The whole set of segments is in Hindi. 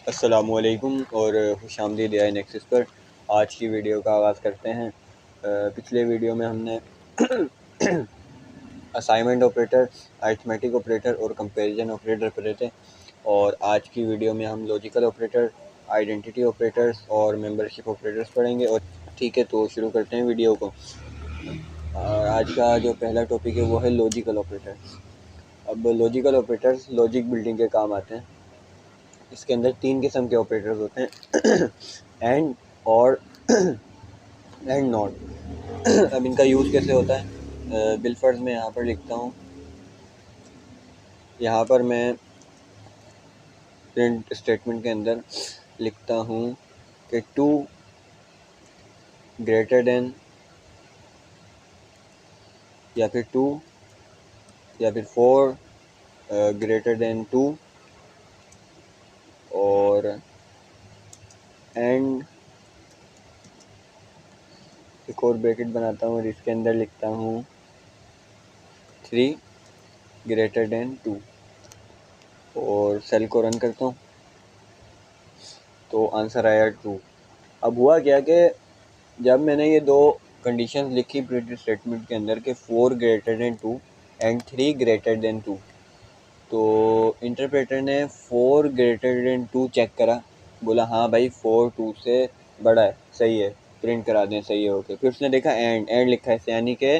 अस्सलामुअलैकुम और खुशामदीद AI नेक्सस पर आज की वीडियो का आगाज़ करते हैं। पिछले वीडियो में हमने असाइनमेंट ऑपरेटर, अरिथमेटिक ऑपरेटर और कंपैरिजन ऑपरेटर पढ़े थे और आज की वीडियो में हम लॉजिकल ऑपरेटर, आइडेंटिटी ऑपरेटर्स और मेंबरशिप ऑपरेटर्स पढ़ेंगे। और ठीक है, तो शुरू करते हैं वीडियो को। आज का जो पहला टॉपिक है वो है लॉजिकल ऑपरेटर्स। अब लॉजिकल ऑपरेटर्स लॉजिक बिल्डिंग के काम आते हैं। इसके अंदर 3 किस्म के ऑपरेटर्स होते हैं एंड, और एंड नॉट। अब इनका यूज़ कैसे होता है, बिलफर्ज में यहाँ पर लिखता हूँ। यहाँ पर मैं प्रिंट स्टेटमेंट के अंदर लिखता हूँ कि 2 ग्रेटर देन, या फिर 2 या फिर 4 ग्रेटर देन 2, और एंड एक और ब्रैकेट बनाता हूँ और इसके अंदर लिखता हूँ 3 ग्रेटर देन 2 और सेल को रन करता हूँ तो आंसर आया 2। अब हुआ क्या कि जब मैंने ये 2 कंडीशंस लिखी प्रिंट स्टेटमेंट के अंदर के 4 greater than 2 and 3 greater than 2, तो इंटरप्रेटर ने 4 ग्रेटर देन 2 चेक करा, बोला हाँ भाई 4 2 से बड़ा है, सही है, प्रिंट करा दें, सही है, ओके। फिर उसने देखा एंड लिखा है, यानी कि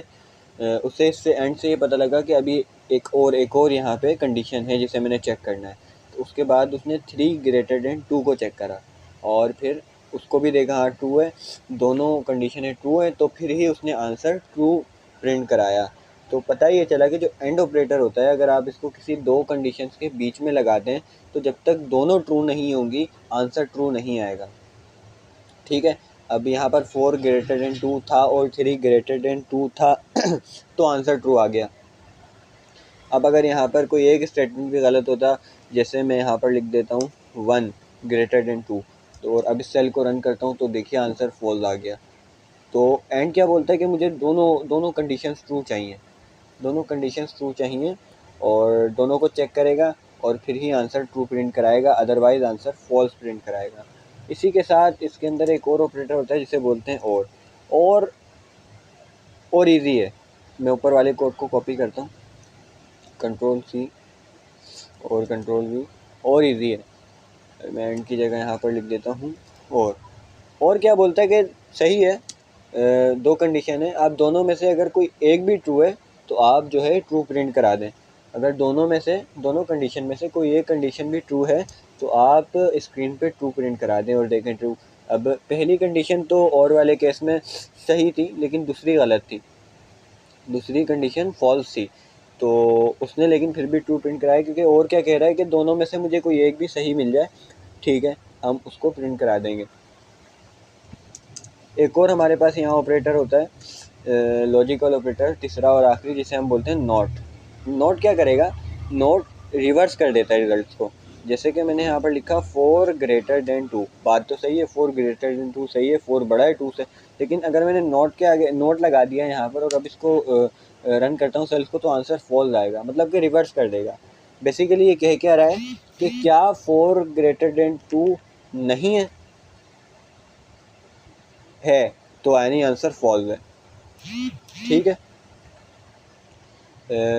उससे इससे एंड से ये पता लगा कि अभी एक और यहाँ पे कंडीशन है जिसे मैंने चेक करना है। तो उसके बाद उसने 3 ग्रेटर देन 2 को चेक करा और फिर उसको भी देखा हाँ ट्रू है, दोनों कंडीशन है ट्रू है, तो फिर ही उसने आंसर ट्रू प्रिंट कराया। तो पता ही ये चला कि जो एंड ऑपरेटर होता है, अगर आप इसको किसी 2 कंडीशंस के बीच में लगा दें तो जब तक दोनों ट्रू नहीं होंगी आंसर ट्रू नहीं आएगा। ठीक है, अब यहाँ पर 4 ग्रेटर देन 2 था और 3 ग्रेटर देन 2 था तो आंसर ट्रू आ गया। अब अगर यहाँ पर कोई एक स्टेटमेंट भी गलत होता, जैसे मैं यहाँ पर लिख देता हूँ 1 ग्रेटर देन 2, तो और अब इस सेल को रन करता हूँ तो देखिए आंसर फॉल्स आ गया। तो एंड क्या बोलता है कि मुझे दोनों कंडीशंस ट्रू चाहिए, दोनों कंडीशंस ट्रू चाहिए और दोनों को चेक करेगा और फिर ही आंसर ट्रू प्रिंट कराएगा, अदरवाइज आंसर फॉल्स प्रिंट कराएगा। इसी के साथ इसके अंदर एक और ऑपरेटर होता है जिसे बोलते हैं और ईजी है। मैं ऊपर वाले कोड को कॉपी करता हूँ, Ctrl+C और Ctrl+V, और ईजी है। मैं एंड की जगह यहाँ पर लिख देता हूँ और क्या बोलता है कि सही है, 2 कंडीशन है, आप दोनों में से अगर कोई एक भी ट्रू है तो आप जो है ट्रू प्रिंट करा दें। अगर दोनों कंडीशन में से कोई एक कंडीशन भी ट्रू है तो आप स्क्रीन पे ट्रू प्रिंट करा दें और देखें ट्रू। अब पहली कंडीशन तो और वाले केस में सही थी लेकिन दूसरी गलत थी, दूसरी कंडीशन फॉल्स थी, तो उसने लेकिन फिर भी ट्रू प्रिंट कराया क्योंकि और क्या कह रहा है कि दोनों में से मुझे कोई एक भी सही मिल जाए, ठीक है, हम उसको प्रिंट करा देंगे। एक और हमारे पास यहाँ ऑपरेटर होता है लॉजिकल ऑपरेटर, तीसरा और आखिरी, जिसे हम बोलते हैं नॉट। नॉट क्या करेगा, नॉट रिवर्स कर देता है रिजल्ट्स को। जैसे कि मैंने यहाँ पर लिखा 4 ग्रेटर देन 2, बात तो सही है, 4 ग्रेटर देन 2 सही है, 4 बड़ा है 2 से, लेकिन अगर मैंने नॉट के आगे नॉट लगा दिया यहाँ पर और अब इसको रन करता हूँ सेल्स को तो आंसर फॉल्स आएगा, मतलब कि रिवर्स कर देगा। बेसिकली ये कह क्या रहा है कि क्या 4 ग्रेटर देन 2 नहीं है तो यानी आंसर फॉल्स है। ठीक है,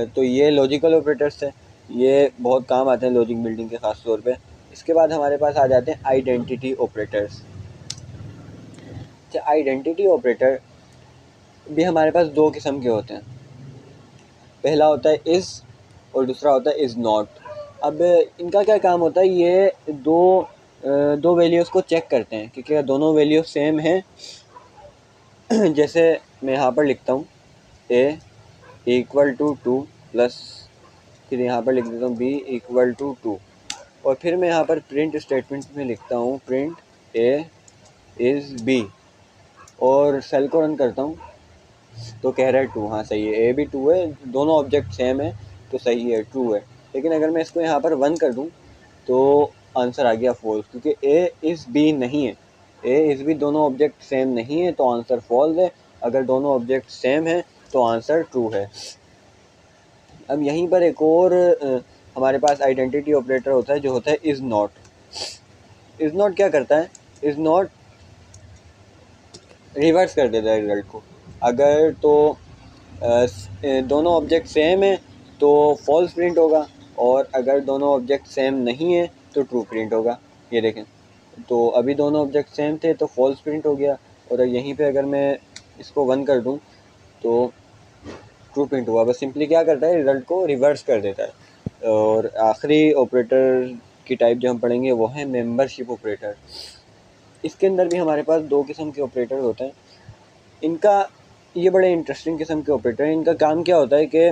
तो ये लॉजिकल ऑपरेटर्स है, ये बहुत काम आते हैं लॉजिक बिल्डिंग के ख़ास तौर पे। इसके बाद हमारे पास आ जाते हैं आइडेंटिटी ऑपरेटर्स। अच्छा, आइडेंटिटी ऑपरेटर भी हमारे पास 2 किस्म के होते हैं, पहला होता है इज़ और दूसरा होता है इज़ नॉट। अब इनका क्या काम होता है, ये दो वैल्यूज़ को चेक करते हैं कि क्या दोनों वैल्यूज सेम हैं। जैसे मैं यहाँ पर लिखता हूँ a इक्वल टू 2 प्लस, फिर यहाँ पर लिख देता हूँ b इक्वल टू 2, और फिर मैं यहाँ पर प्रिंट स्टेटमेंट में लिखता हूँ प्रिंट a इज़ b और सेल को रन करता हूँ तो कह रहा है 2, हाँ सही है, a भी 2 है, दोनों ऑब्जेक्ट सेम है तो सही है, ट्रू है। लेकिन अगर मैं इसको यहाँ पर 1 कर दूँ तो आंसर आ गया फॉल्स, क्योंकि a इज़ b नहीं है, a इज़ b दोनों ऑब्जेक्ट सेम नहीं है तो आंसर फॉल्स है, अगर दोनों ऑब्जेक्ट सेम है तो आंसर ट्रू है। अब यहीं पर एक और हमारे पास आइडेंटिटी ऑपरेटर होता है जो होता है इज़ नॉट। इज़ नॉट क्या करता है? इज़ नॉट रिवर्स कर देता है रिजल्ट को। अगर तो दोनों ऑब्जेक्ट सेम है तो फॉल्स प्रिंट होगा, और अगर दोनों ऑब्जेक्ट सेम नहीं है तो ट्रू प्रिंट होगा। ये देखें, तो अभी दोनों ऑब्जेक्ट सेम थे तो फॉल्स प्रिंट हो गया, और यहीं पे अगर मैं इसको 1 कर दूं तो ट्रू प्रिंट हुआ। बस सिंपली क्या करता है, रिजल्ट को रिवर्स कर देता है। और आखिरी ऑपरेटर की टाइप जो हम पढ़ेंगे वो है मेंबरशिप ऑपरेटर। इसके अंदर भी हमारे पास 2 किस्म के ऑपरेटर होते हैं। इनका ये बड़े इंटरेस्टिंग किस्म के ऑपरेटर हैं। इनका काम क्या होता है कि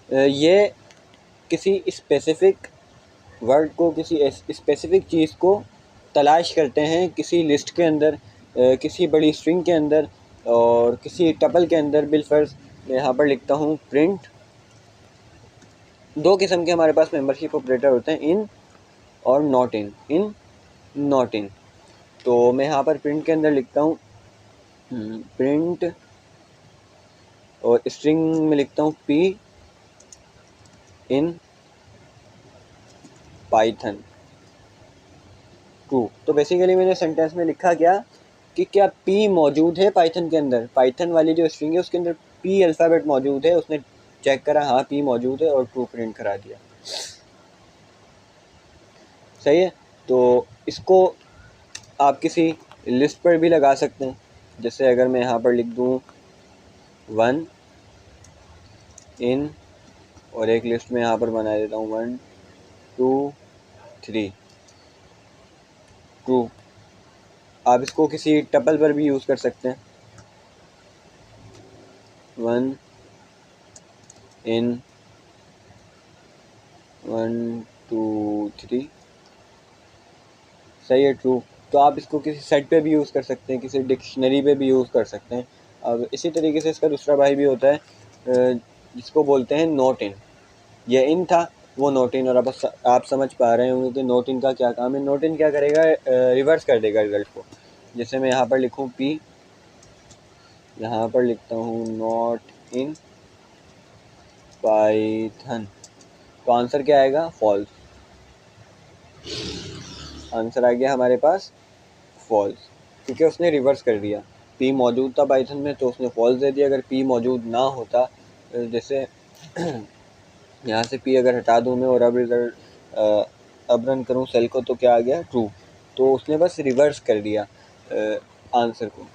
ये किसी स्पेसिफिक वर्ड को, किसी स्पेसिफिक चीज़ को तलाश करते हैं किसी लिस्ट के अंदर, किसी बड़ी स्ट्रिंग के अंदर और किसी टपल के अंदर। बिलफर्ज मैं यहाँ पर लिखता हूँ प्रिंट। 2 किस्म के हमारे पास मेंबरशिप ऑपरेटर होते हैं, इन और not in. In, not in. तो मैं यहाँ पर प्रिंट के अंदर लिखता हूँ प्रिंट, और स्ट्रिंग में लिखता हूँ पी इन पाइथन ट्रू। तो बेसिकली मैंने सेंटेंस में लिखा क्या कि क्या पी मौजूद है पाइथन के अंदर। पाइथन वाली जो स्ट्रिंग है उसके अंदर पी अल्फ़ाबेट मौजूद है। उसने चेक करा, हाँ पी मौजूद है, और ट्रू प्रिंट करा दिया। सही है। तो इसको आप किसी लिस्ट पर भी लगा सकते हैं। जैसे अगर मैं यहाँ पर लिख दूँ 1 इन, और एक लिस्ट में यहाँ पर बना देता हूँ 1 2 3 ट्रू। आप इसको किसी टपल पर भी यूज़ कर सकते हैं। 1 इन 1 2 3, सही है, ट्रू। तो आप इसको किसी सेट पे भी यूज़ कर सकते हैं, किसी डिक्शनरी पे भी यूज़ कर सकते हैं। अब इसी तरीके से इसका दूसरा भाई भी होता है जिसको बोलते हैं नॉट इन। ये इन था, वो नॉट इन। और अब आप समझ पा रहे होंगे कि नॉट इन का क्या काम है। नॉट इन क्या करेगा, रिवर्स कर देगा रिजल्ट को। जैसे मैं यहाँ पर लिखूँ पी, यहाँ पर लिखता हूँ नॉट इन पाइथन, तो आंसर क्या आएगा, फॉल्स। आंसर आ गया हमारे पास फॉल्स, क्योंकि उसने रिवर्स कर दिया। पी मौजूद था पाइथन में तो उसने फॉल्स दे दिया। अगर पी मौजूद ना होता, जैसे यहाँ से पी अगर हटा दूँ मैं और अब रिजल्ट अब रन करूँ सेल को, तो क्या आ गया, ट्रू। तो उसने बस रिवर्स कर दिया आंसर को।